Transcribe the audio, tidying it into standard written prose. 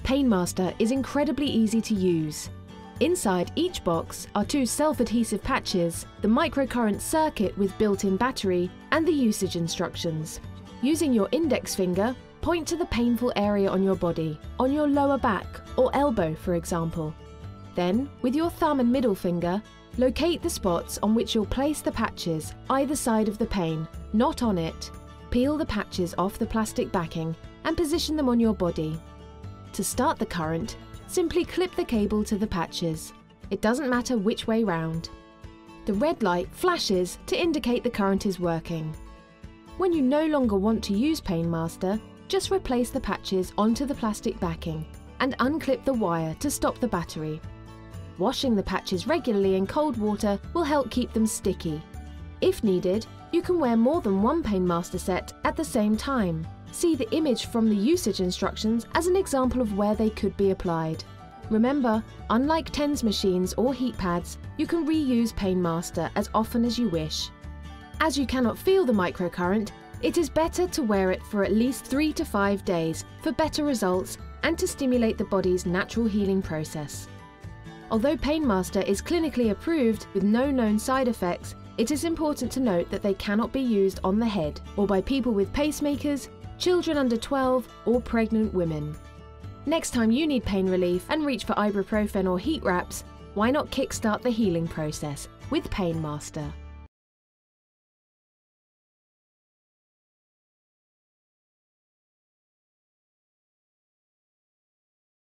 Painmaster is incredibly easy to use. Inside each box are two self-adhesive patches, the microcurrent circuit with built-in battery, and the usage instructions. Using your index finger, point to the painful area on your body, on your lower back or elbow, for example. Then, with your thumb and middle finger, locate the spots on which you'll place the patches either side of the pain, not on it. Peel the patches off the plastic backing and position them on your body. To start the current, simply clip the cable to the patches. It doesn't matter which way round. The red light flashes to indicate the current is working. When you no longer want to use Painmaster, just replace the patches onto the plastic backing and unclip the wire to stop the battery. Washing the patches regularly in cold water will help keep them sticky. If needed, you can wear more than one Painmaster set at the same time. See the image from the usage instructions as an example of where they could be applied. Remember, unlike TENS machines or heat pads, you can reuse Painmaster as often as you wish. As you cannot feel the microcurrent, it is better to wear it for at least 3 to 5 days for better results and to stimulate the body's natural healing process. Although Painmaster is clinically approved with no known side effects, it is important to note that they cannot be used on the head or by people with pacemakers, children under 12 or pregnant women. Next time you need pain relief and reach for ibuprofen or heat wraps, why not kickstart the healing process with Painmaster?